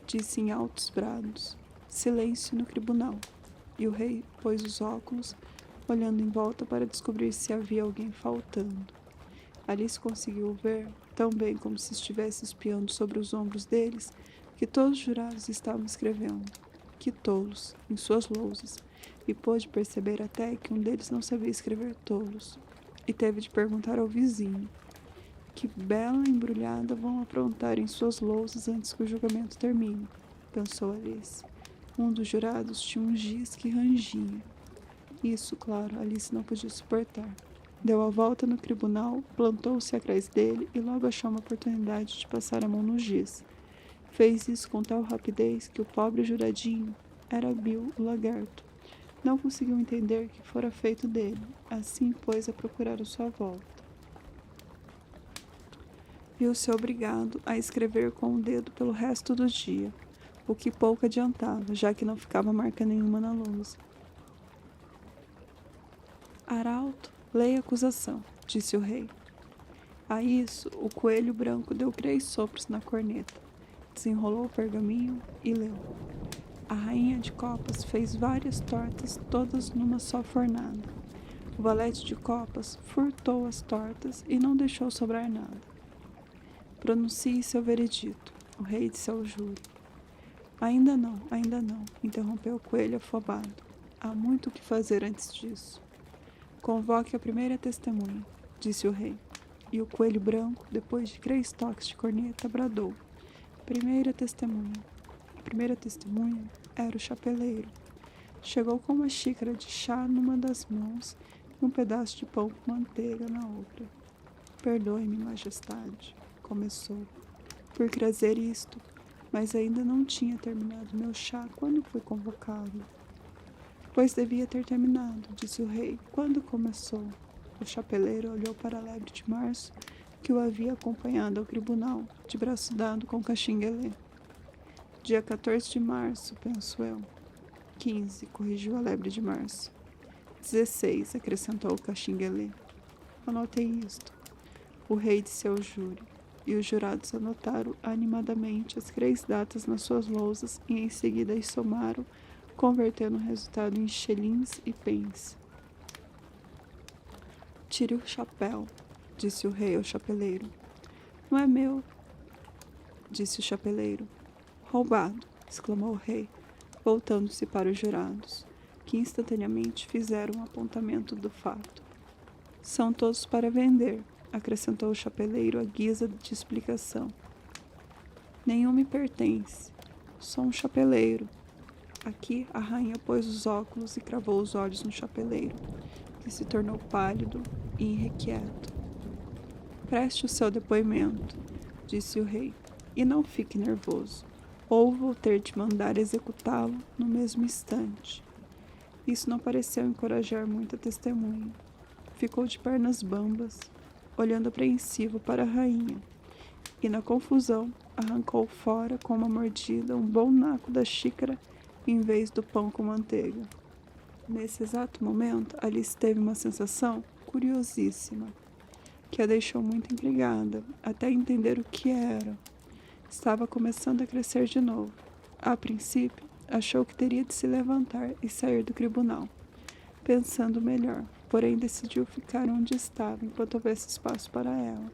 disse em altos brados: silêncio no tribunal. E o rei pôs os óculos, olhando em volta para descobrir se havia alguém faltando. Alice conseguiu ver, tão bem como se estivesse espiando sobre os ombros deles, que todos os jurados estavam escrevendo. Que tolos, em suas lousas, e pôde perceber até que um deles não sabia escrever tolos, e teve de perguntar ao vizinho: que bela embrulhada vão aprontar em suas lousas antes que o julgamento termine, pensou Alice. Um dos jurados tinha um giz que rangia. Isso, claro, Alice não podia suportar. Deu a volta no tribunal, plantou-se atrás dele e logo achou uma oportunidade de passar a mão no giz. Fez isso com tal rapidez que o pobre juradinho era Bill, o lagarto. Não conseguiu entender o que fora feito dele, assim pôs a procurar a sua volta. Viu-se obrigado a escrever com o dedo pelo resto do dia, o que pouco adiantava, já que não ficava marca nenhuma na lousa. Arauto, leia a acusação, disse o rei. A isso, o coelho branco deu 3 sopros na corneta, desenrolou o pergaminho e leu. A rainha de copas fez várias tortas, todas numa só fornada. O valete de copas furtou as tortas e não deixou sobrar nada. Pronuncie seu veredito, o rei disse ao júri. Ainda não, interrompeu o coelho afobado. Há muito o que fazer antes disso. Convoque a primeira testemunha, disse o rei. E o coelho branco, depois de 3 toques de corneta, bradou. Primeira testemunha. A primeira testemunha era o chapeleiro. Chegou com uma xícara de chá numa das mãos e um pedaço de pão com manteiga na outra. Perdoe-me, majestade, começou, por trazer isto, mas ainda não tinha terminado meu chá quando fui convocado. Pois devia ter terminado, disse o rei. Quando começou? O chapeleiro olhou para a lebre de março, que o havia acompanhado ao tribunal, de braço dado com Caxinguelê. Dia 14 de março, penso eu. 15, corrigiu a lebre de março. 16, acrescentou o Caxinguelê. Anotei isto. O rei disse ao júri, e os jurados anotaram animadamente as 3 datas nas suas lousas e em seguida as somaram, convertendo o resultado em xelins e pence. Tire o chapéu, disse o rei ao chapeleiro. Não é meu, disse o chapeleiro. Roubado! Exclamou o rei, voltando-se para os jurados, que instantaneamente fizeram um apontamento do fato. São todos para vender, acrescentou o chapeleiro à guisa de explicação. Nenhum me pertence. Sou um chapeleiro. Aqui a rainha pôs os óculos e cravou os olhos no chapeleiro, que se tornou pálido e irrequieto. Preste o seu depoimento, disse o rei, e não fique nervoso, ou vou ter de mandar executá-lo no mesmo instante. Isso não pareceu encorajar muito a testemunha. Ficou de pernas bambas, olhando apreensivo para a rainha, e na confusão arrancou fora com uma mordida um bom naco da xícara em vez do pão com manteiga. Nesse exato momento, Alice teve uma sensação curiosíssima, que a deixou muito intrigada, até entender o que era. Estava começando a crescer de novo. A princípio, achou que teria de se levantar e sair do tribunal, pensando melhor, porém decidiu ficar onde estava enquanto houvesse espaço para ela.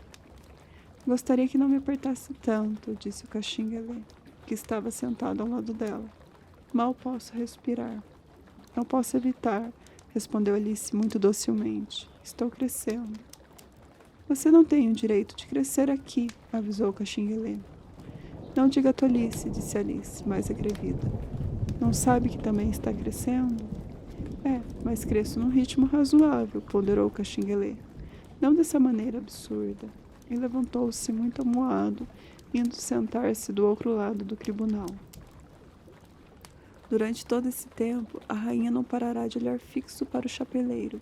Gostaria que não me apertasse tanto, disse o Caxinguelê, que estava sentado ao lado dela. Mal posso respirar. Não posso evitar, respondeu Alice muito docilmente. Estou crescendo. Você não tem o direito de crescer aqui, avisou o Caxinguelê. Não diga tolice, disse Alice, mais atrevida. Não sabe que também está crescendo? Mas cresço num ritmo razoável, ponderou o Caxinguelê. Não dessa maneira absurda. E levantou-se muito amuado, indo sentar-se do outro lado do tribunal. Durante todo esse tempo, a rainha não parará de olhar fixo para o chapeleiro,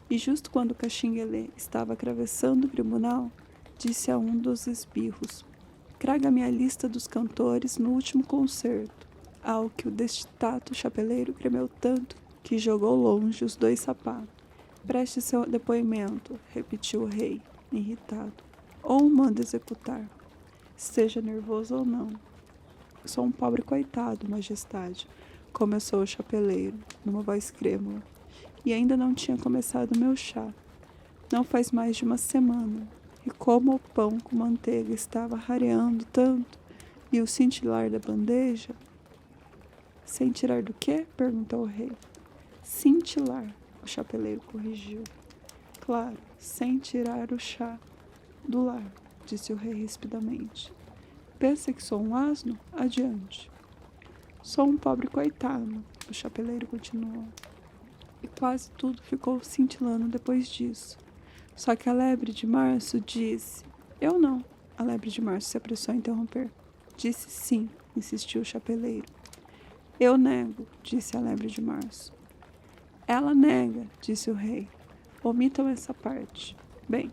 e justo quando o Caxinguelê estava atravessando o tribunal, disse a um dos esbirros: Traga-me a lista dos cantores no último concerto. Ao que o destituto chapeleiro tremeu tanto que jogou longe os 2 sapatos. Preste seu depoimento, repetiu o rei, irritado. Ou o manda executar, seja nervoso ou não. Sou um pobre coitado, majestade, começou o chapeleiro, numa voz crêmula, e ainda não tinha começado meu chá. Não faz mais de uma semana, e como o pão com manteiga estava rareando tanto, e o cintilar da bandeja... Sem tirar do quê? Perguntou o rei. Cintilar, o chapeleiro corrigiu. Claro, sem tirar o chá do lar, disse o rei rispidamente. Pensa que sou um asno? Adiante. Sou um pobre coitado, o chapeleiro continuou. E quase tudo ficou cintilando depois disso. Só que a lebre de março disse... Eu não. A lebre de março se apressou a interromper. Disse sim, insistiu o chapeleiro. Eu nego, disse a lebre de março. Ela nega, disse o rei. Omitam essa parte. Bem,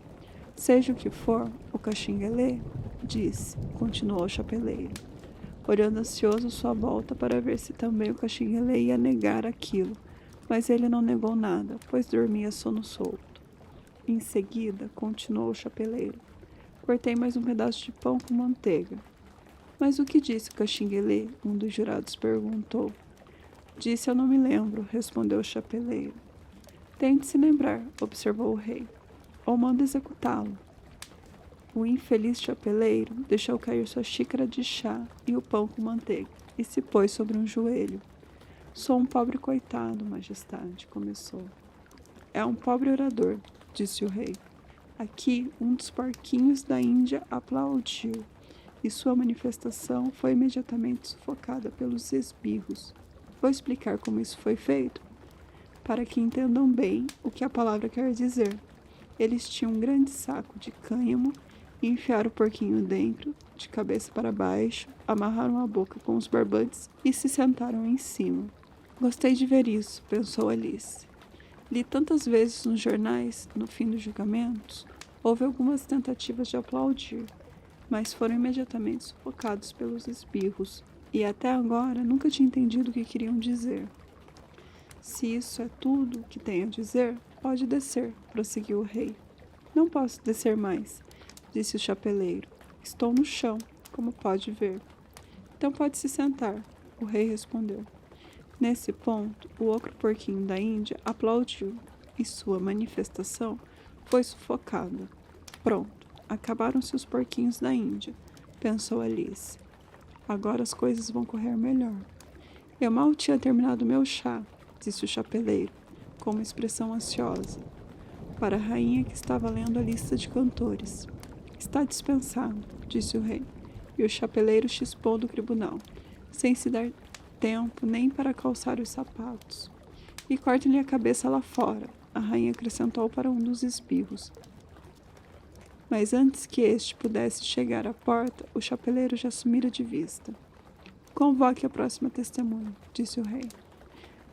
seja o que for, o Caxinguelê disse, continuou o chapeleiro, olhando ansioso sua volta para ver se também o Caxinguelê ia negar aquilo, mas ele não negou nada, pois dormia sono solto. Em seguida, continuou o chapeleiro, cortei mais um pedaço de pão com manteiga. Mas o que disse o Caxinguelê? Um dos jurados perguntou. Disse eu não me lembro, respondeu o chapeleiro. Tente se lembrar, observou o rei, ou manda executá-lo. O infeliz chapeleiro deixou cair sua xícara de chá e o pão com manteiga, e se pôs sobre um joelho. Sou um pobre coitado, majestade, começou. É um pobre orador, disse o rei. Aqui, um dos porquinhos da Índia aplaudiu, e sua manifestação foi imediatamente sufocada pelos esbirros. Vou explicar como isso foi feito, para que entendam bem o que a palavra quer dizer. Eles tinham um grande saco de cânhamo e enfiaram o porquinho dentro, de cabeça para baixo, amarraram a boca com os barbantes e se sentaram em cima. Gostei de ver isso, pensou Alice. Li tantas vezes nos jornais, no fim dos julgamentos, houve algumas tentativas de aplaudir, mas foram imediatamente sufocados pelos esbirros, e até agora nunca tinha entendido o que queriam dizer. Se isso é tudo o que tem a dizer, pode descer, prosseguiu o rei. Não posso descer mais, disse o chapeleiro. Estou no chão, como pode ver. Então pode se sentar, o rei respondeu. Nesse ponto, o outro porquinho da Índia aplaudiu, e sua manifestação foi sufocada. Pronto, acabaram-se os porquinhos da Índia, pensou Alice. Agora as coisas vão correr melhor. Eu mal tinha terminado meu chá, disse o chapeleiro, com uma expressão ansiosa, para a rainha que estava lendo a lista de cantores. Está dispensado, disse o rei, e o chapeleiro chispou do tribunal, sem se dar tempo nem para calçar os sapatos. E corte-lhe a cabeça lá fora, a rainha acrescentou para um dos esbirros. Mas antes que este pudesse chegar à porta, o chapeleiro já sumira de vista. Convoque a próxima testemunha, disse o rei.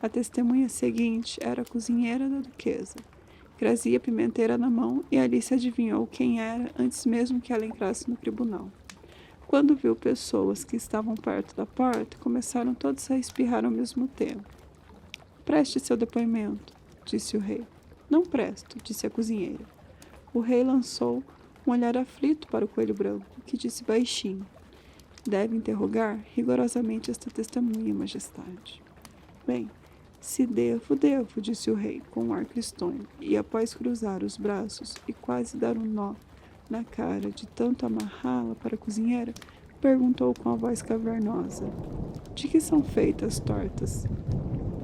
A testemunha seguinte era a cozinheira da duquesa. Trazia pimenteira na mão e Alice adivinhou quem era antes mesmo que ela entrasse no tribunal. Quando viu pessoas que estavam perto da porta, começaram todos a espirrar ao mesmo tempo. Preste seu depoimento, disse o rei. Não presto, disse a cozinheira. O rei lançou um olhar aflito para o coelho branco, que disse baixinho. Deve interrogar rigorosamente esta testemunha, majestade. Bem, se devo, disse o rei, com um ar tristonho, e após cruzar os braços e quase dar um nó na cara de tanto amarrá-la para a cozinheira, perguntou com a voz cavernosa. De que são feitas as tortas?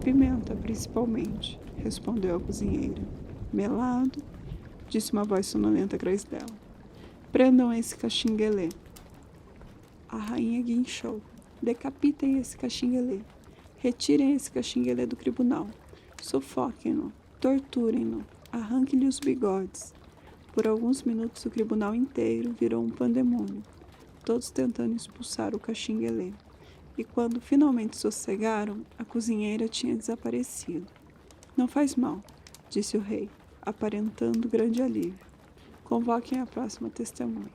Pimenta, principalmente, respondeu a cozinheira. Melado, disse uma voz sonolenta atrás dela. Prendam esse caxinguelê. A rainha guinchou. Decapitem esse caxinguelê. Retirem esse caxinguelê do tribunal. Sufoquem-no. Torturem-no. Arranquem-lhe os bigodes. Por alguns minutos o tribunal inteiro virou um pandemônio, todos tentando expulsar o caxinguelê. E quando finalmente sossegaram, a cozinheira tinha desaparecido. Não faz mal, disse o rei, aparentando grande alívio. Convoquem a próxima testemunha.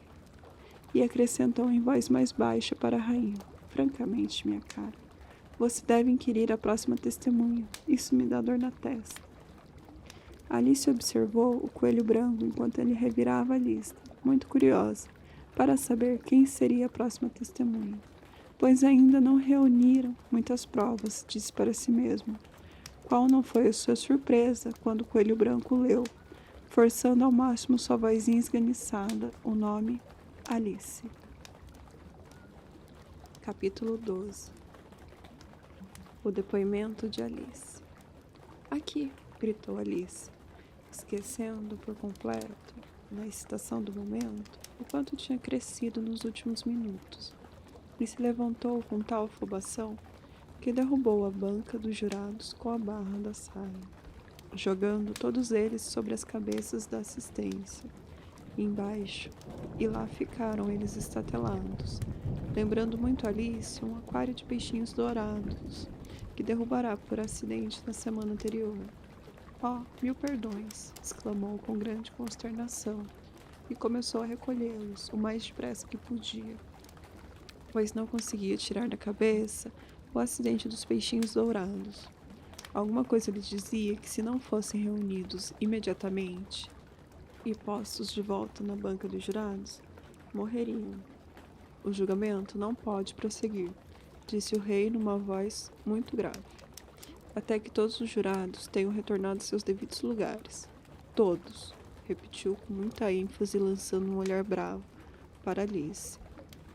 E acrescentou em voz mais baixa para a rainha. Francamente, minha cara, você deve inquirir a próxima testemunha. Isso me dá dor na testa. Alice observou o coelho branco enquanto ele revirava a lista, muito curiosa, para saber quem seria a próxima testemunha. Pois ainda não reuniram muitas provas, disse para si mesmo. Qual não foi a sua surpresa quando o coelho branco leu, forçando ao máximo sua vozinha esganiçada, o nome Alice. Capítulo 12. O depoimento de Alice. Aqui, gritou Alice, esquecendo por completo, na excitação do momento, o quanto tinha crescido nos últimos minutos, e se levantou com tal afobação que derrubou a banca dos jurados com a barra da saia, jogando todos eles sobre as cabeças da assistência, embaixo, e lá ficaram eles estatelados, lembrando muito Alice um aquário de peixinhos dourados, que derrubará por acidente na semana anterior. Oh, 1000 perdões, exclamou com grande consternação, e começou a recolhê-los o mais depressa que podia, pois não conseguia tirar da cabeça o acidente dos peixinhos dourados. Alguma coisa lhe dizia que se não fossem reunidos imediatamente e postos de volta na banca dos jurados, morreriam. O julgamento não pode prosseguir, disse o rei numa voz muito grave, até que todos os jurados tenham retornado a seus devidos lugares. Todos, repetiu com muita ênfase, lançando um olhar bravo para Alice.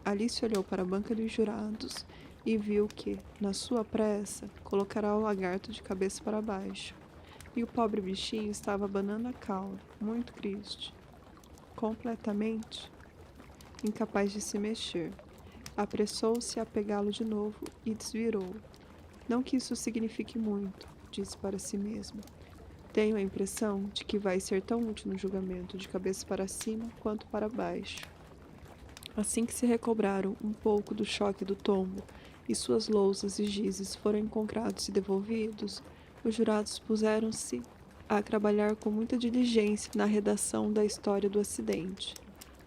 Alice olhou para a banca dos jurados e viu que, na sua pressa, colocará o lagarto de cabeça para baixo. E o pobre bichinho estava abanando a cauda, muito triste, completamente incapaz de se mexer. Apressou-se a pegá-lo de novo e desvirou. Não que isso signifique muito, disse para si mesmo. Tenho a impressão de que vai ser tão útil no julgamento de cabeça para cima quanto para baixo. Assim que se recobraram um pouco do choque do tombo e suas lousas e gizes foram encontrados e devolvidos, os jurados puseram-se a trabalhar com muita diligência na redação da história do acidente,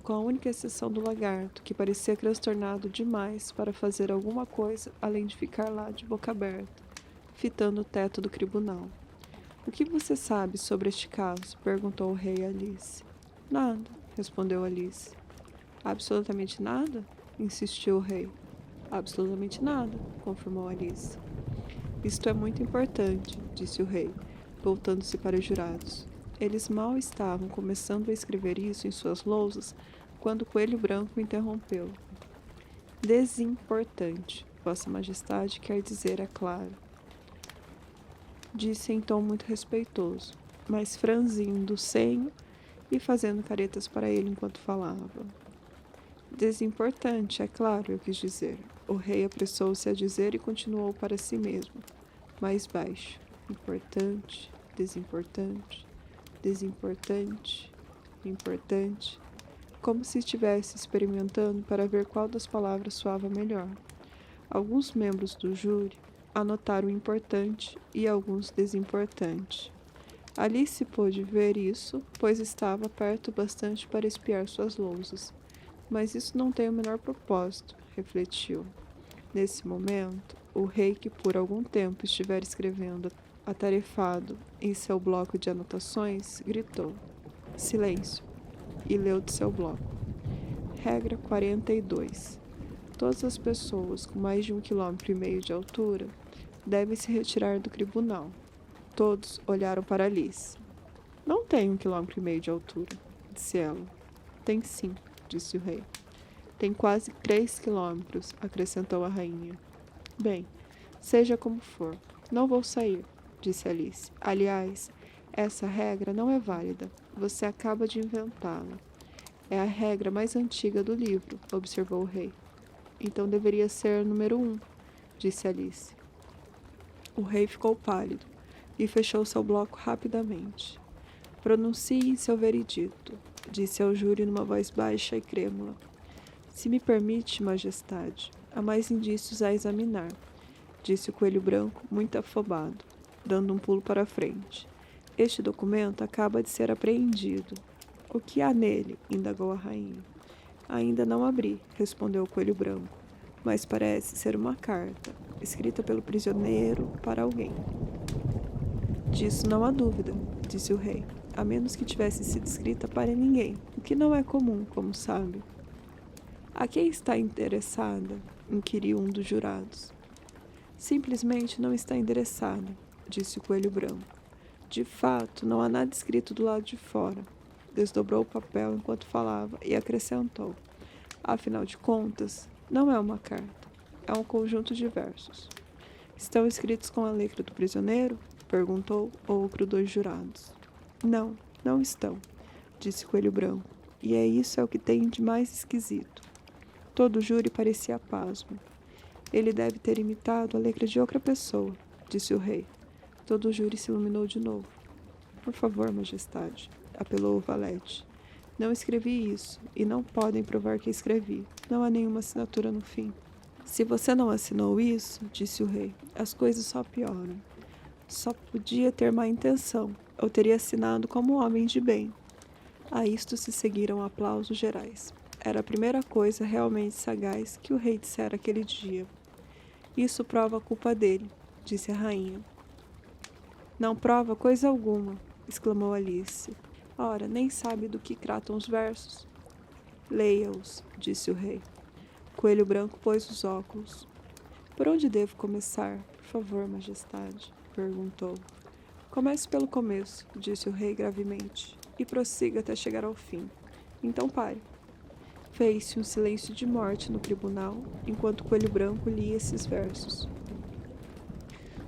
com a única exceção do lagarto, que parecia transtornado demais para fazer alguma coisa além de ficar lá de boca aberta, fitando o teto do tribunal. O que você sabe sobre este caso? Perguntou o rei a Alice. Nada, respondeu Alice. Absolutamente nada? Insistiu o rei. Absolutamente nada, confirmou Alice. Isto é muito importante, disse o rei, voltando-se para os jurados. Eles mal estavam começando a escrever isso em suas lousas quando o coelho branco interrompeu. Desimportante, Vossa Majestade quer dizer, é claro. Disse em tom muito respeitoso, mas franzindo o senho e fazendo caretas para ele enquanto falava. Desimportante, é claro, eu quis dizer. O rei apressou-se a dizer e continuou para si mesmo, mais baixo. Importante, desimportante, desimportante, importante, como se estivesse experimentando para ver qual das palavras soava melhor. Alguns membros do júri anotaram importante e alguns desimportante. Alice pôde ver isso, pois estava perto bastante para espiar suas lousas. Mas isso não tem o menor propósito, refletiu. Nesse momento, o rei, que por algum tempo estivera escrevendo atarefado em seu bloco de anotações, gritou: Silêncio! E leu de seu bloco. Regra 42. Todas as pessoas com mais de 1,5 km de altura devem se retirar do tribunal. Todos olharam para Alice. Não tem 1,5 km de altura, disse ela. Tem sim, disse o rei. Tem quase 3 quilômetros, acrescentou a rainha. Bem, seja como for, não vou sair, disse Alice. Aliás, essa regra não é válida. Você acaba de inventá-la. É a regra mais antiga do livro, observou o rei. Então deveria ser número 1, disse Alice. O rei ficou pálido e fechou seu bloco rapidamente. Pronuncie seu veredito, disse ao júri numa voz baixa e trêmula. Se me permite, majestade, há mais indícios a examinar, disse o coelho branco, muito afobado, dando um pulo para a frente. Este documento acaba de ser apreendido. O que há nele? Indagou a rainha. Ainda não abri, respondeu o coelho branco, mas parece ser uma carta, escrita pelo prisioneiro para alguém. Disso não há dúvida, disse o rei, a menos que tivesse sido escrita para ninguém, o que não é comum, como sabe. A quem está interessada? Inquiriu um dos jurados. Simplesmente não está endereçada, disse o coelho branco. De fato, não há nada escrito do lado de fora. Desdobrou o papel enquanto falava e acrescentou. Afinal de contas, não é uma carta, é um conjunto de versos. Estão escritos com a letra do prisioneiro? Perguntou outro dos jurados. Não, não estão, disse o coelho branco, e isso é o que tem de mais esquisito. Todo o júri parecia pasmo. Ele deve ter imitado a letra de outra pessoa, disse o rei. Todo o júri se iluminou de novo. Por favor, majestade, apelou o valete. Não escrevi isso, e não podem provar que escrevi. Não há nenhuma assinatura no fim. Se você não assinou isso, disse o rei, as coisas só pioram. Só podia ter má intenção. Eu teria assinado como um homem de bem. A isto se seguiram aplausos gerais. Era a primeira coisa realmente sagaz que o rei dissera aquele dia. Isso prova a culpa dele, disse a rainha. Não prova coisa alguma, exclamou Alice. Ora, nem sabe do que tratam os versos. Leia-os, disse o rei. Coelho Branco pôs os óculos. Por onde devo começar, por favor, majestade? Perguntou. Comece pelo começo, disse o rei gravemente, e prossiga até chegar ao fim. Então pare. Fez-se um silêncio de morte no tribunal, enquanto o Coelho Branco lia esses versos.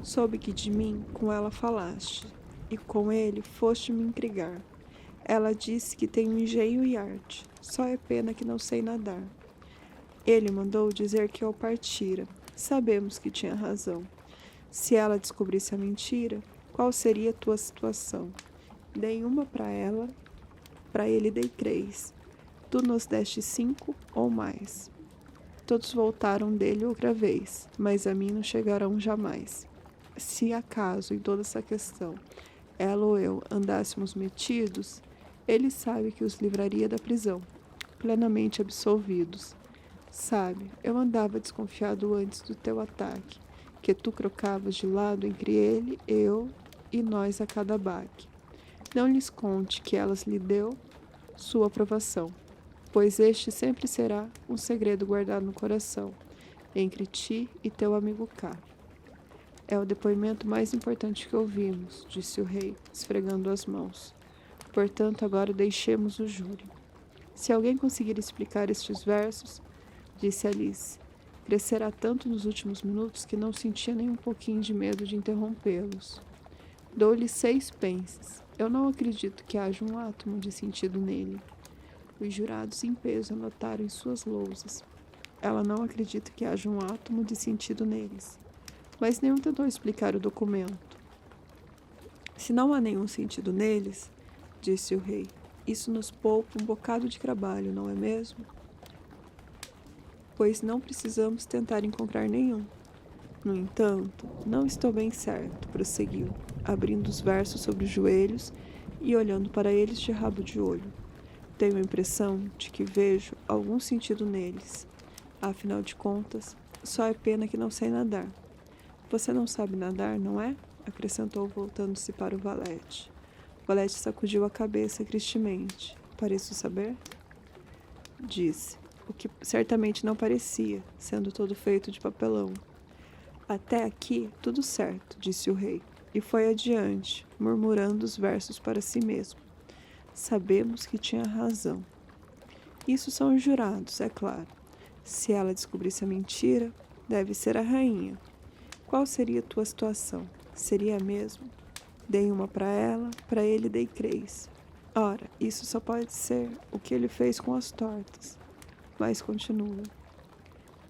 Soube que de mim com ela falaste, e com ele foste me intrigar. Ela disse que tenho engenho e arte, só é pena que não sei nadar. Ele mandou dizer que eu partira. Sabemos que tinha razão. Se ela descobrisse a mentira, qual seria a tua situação? Dei uma para ela, para ele dei 3. Tu nos deste 5 ou mais. Todos voltaram dele outra vez, mas a mim não chegarão jamais. Se acaso, em toda essa questão, ela ou eu andássemos metidos, ele sabe que os livraria da prisão, plenamente absolvidos. Sabe, eu andava desconfiado antes do teu ataque, que tu crocavas de lado entre ele, eu e nós a cada baque. Não lhes conte que elas lhe deu sua aprovação, pois este sempre será um segredo guardado no coração, entre ti e teu amigo K. É o depoimento mais importante que ouvimos, disse o rei, esfregando as mãos. Portanto, agora deixemos o júri. Se alguém conseguir explicar estes versos, disse Alice, Crescera tanto nos últimos minutos que não sentia nem um pouquinho de medo de interrompê-los. Dou-lhe 6 pences. Eu não acredito que haja um átomo de sentido nele. Os jurados em peso anotaram em suas lousas. Ela não acredita que haja um átomo de sentido neles. Mas nenhum tentou explicar o documento. Se não há nenhum sentido neles, disse o rei, isso nos poupa um bocado de trabalho, não é mesmo? Pois não precisamos tentar encontrar nenhum. No entanto, não estou bem certo, prosseguiu, abrindo os versos sobre os joelhos e olhando para eles de rabo de olho. Tenho a impressão de que vejo algum sentido neles. Afinal de contas, só é pena que não sei nadar. Você não sabe nadar, não é? Acrescentou, voltando-se para o valete. O valete sacudiu a cabeça tristemente. Pareço saber? Disse, o que certamente não parecia, sendo todo feito de papelão. Até aqui, tudo certo, disse o rei, e foi adiante, murmurando os versos para si mesmo. Sabemos que tinha razão. Isso são os jurados, é claro. Se ela descobrisse a mentira, deve ser a rainha. Qual seria a tua situação? Seria a mesma? Dei uma para ele dei 3. Ora, isso só pode ser o que ele fez com as tortas. Mas continua.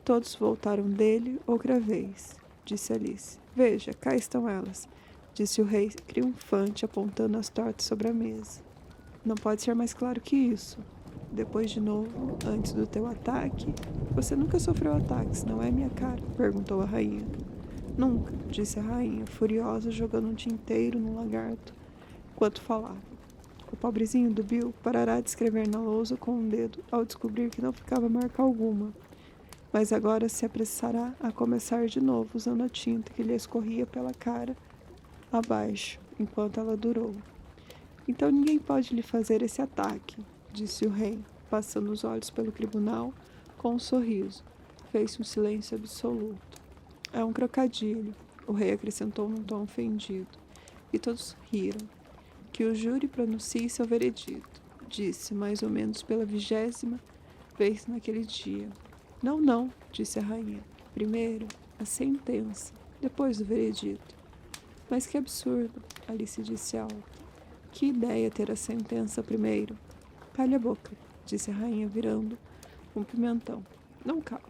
Todos voltaram dele outra vez, disse Alice. Veja, cá estão elas, disse o rei triunfante, apontando as tortas sobre a mesa. Não pode ser mais claro que isso. Depois de novo, antes do teu ataque. Você nunca sofreu ataques, não é, minha cara? Perguntou a rainha. Nunca, disse a rainha, furiosa, jogando um tinteiro no lagarto, enquanto falava. O pobrezinho do Bill parará de escrever na lousa com um dedo ao descobrir que não ficava marca alguma, mas agora se apressará a começar de novo usando a tinta que lhe escorria pela cara abaixo, enquanto ela durou. Então ninguém pode lhe fazer esse ataque, disse o rei, passando os olhos pelo tribunal com um sorriso. Fez-se um silêncio absoluto. É um crocodilo, o rei acrescentou num tom ofendido, e todos riram. Que o júri pronuncie seu veredito, disse, mais ou menos pela 20ª vez naquele dia. Não, não, disse a rainha. Primeiro, a sentença, depois o veredito. Mas que absurdo, Alice disse alto. Que ideia ter a sentença primeiro. Calhe a boca, disse a rainha, virando um pimentão. Não cala,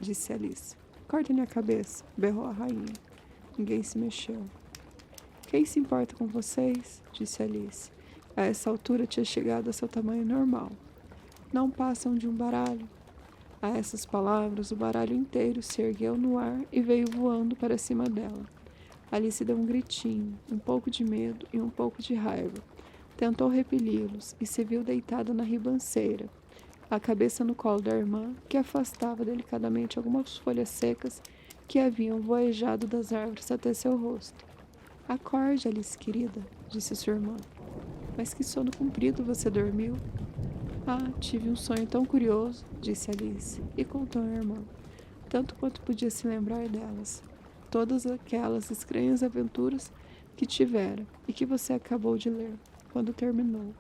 disse Alice. Cortem-lhe a cabeça, berrou a rainha. Ninguém se mexeu. Quem se importa com vocês? Disse Alice. A essa altura tinha chegado a seu tamanho normal. Não passam de um baralho. A essas palavras, o baralho inteiro se ergueu no ar e veio voando para cima dela. Alice deu um gritinho, um pouco de medo e um pouco de raiva. Tentou repeli-los e se viu deitada na ribanceira, a cabeça no colo da irmã, que afastava delicadamente algumas folhas secas que haviam voejado das árvores até seu rosto. Acorde, Alice, querida, disse sua irmã. Mas que sono comprido você dormiu? Ah, tive um sonho tão curioso, disse Alice, e contou à irmã, tanto quanto podia se lembrar delas. Todas aquelas estranhas aventuras que tivera e que você acabou de ler, quando terminou.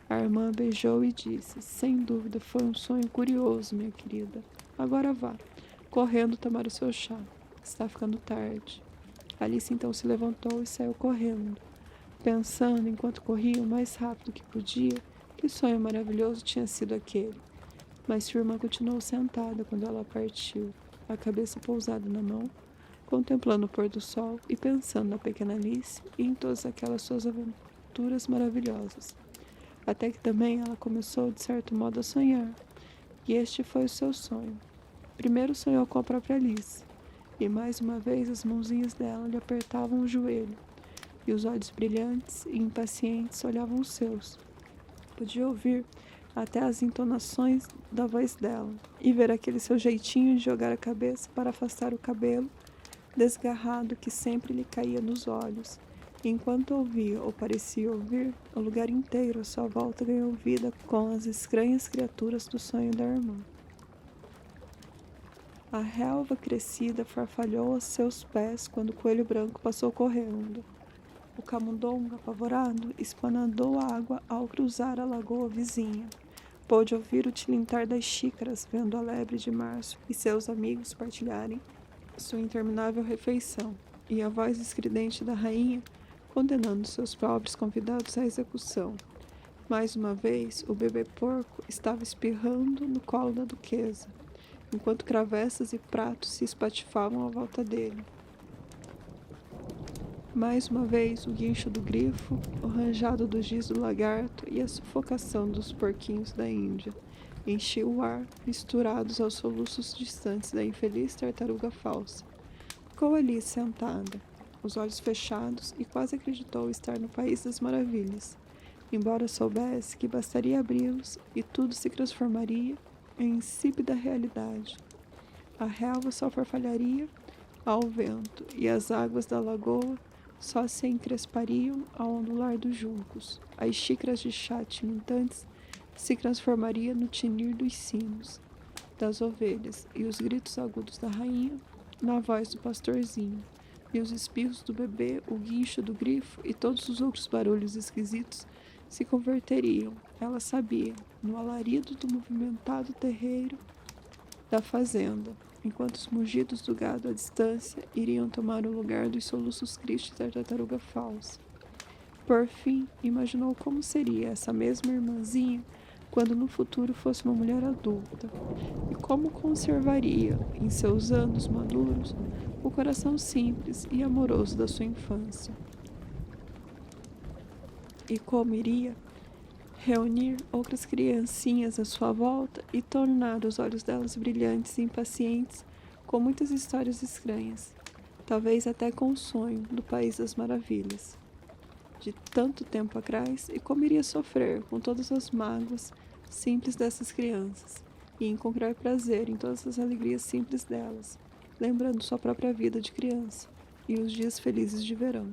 A irmã beijou e disse, sem dúvida foi um sonho curioso, minha querida. Agora vá, correndo tomar o seu chá. Está ficando tarde. Alice então se levantou e saiu correndo, pensando, enquanto corria o mais rápido que podia, que sonho maravilhoso tinha sido aquele. Mas sua irmã continuou sentada quando ela partiu, a cabeça pousada na mão, contemplando o pôr do sol e pensando na pequena Alice e em todas aquelas suas aventuras maravilhosas. Até que também ela começou, de certo modo, a sonhar. E este foi o seu sonho. Primeiro sonhou com a própria Alice. E mais uma vez as mãozinhas dela lhe apertavam o joelho. E os olhos brilhantes e impacientes olhavam os seus. Podia ouvir até as entonações da voz dela. E ver aquele seu jeitinho de jogar a cabeça para afastar o cabelo desgarrado que sempre lhe caía nos olhos. Enquanto ouvia, ou parecia ouvir, o lugar inteiro à sua volta ganhou vida com as estranhas criaturas do sonho da irmã. A relva crescida farfalhou a seus pés quando o coelho branco passou correndo. O camundongo, apavorado, espanadou a água ao cruzar a lagoa vizinha. Pôde ouvir o tilintar das xícaras, vendo a lebre de março e seus amigos partilharem sua interminável refeição, e a voz estridente da rainha condenando seus pobres convidados à execução. Mais uma vez, o bebê porco estava espirrando no colo da duquesa, enquanto travessas e pratos se espatifavam à volta dele. Mais uma vez, o guincho do grifo, o ranjado do giz do lagarto e a sufocação dos porquinhos da Índia enchiam o ar, misturados aos soluços distantes da infeliz tartaruga falsa. Ficou ali sentada, os olhos fechados, e quase acreditou estar no País das Maravilhas, embora soubesse que bastaria abri-los e tudo se transformaria em insípida realidade. A relva só farfalharia ao vento, e as águas da lagoa só se encrespariam ao ondular dos juncos. As xícaras de chá tilintantes se transformariam no tinir dos sinos das ovelhas, e os gritos agudos da rainha na voz do pastorzinho, e os espirros do bebê, o guincho do grifo e todos os outros barulhos esquisitos se converteriam, ela sabia, no alarido do movimentado terreiro da fazenda, enquanto os mugidos do gado à distância iriam tomar o lugar dos soluços tristes da tartaruga falsa. Por fim, imaginou como seria essa mesma irmãzinha quando no futuro fosse uma mulher adulta, e como conservaria, em seus anos maduros, o coração simples e amoroso da sua infância. E como iria reunir outras criancinhas à sua volta e tornar os olhos delas brilhantes e impacientes com muitas histórias estranhas, talvez até com o sonho do País das Maravilhas, de tanto tempo atrás, e como iria sofrer com todas as mágoas simples dessas crianças, e encontrar prazer em todas as alegrias simples delas, lembrando sua própria vida de criança e os dias felizes de verão.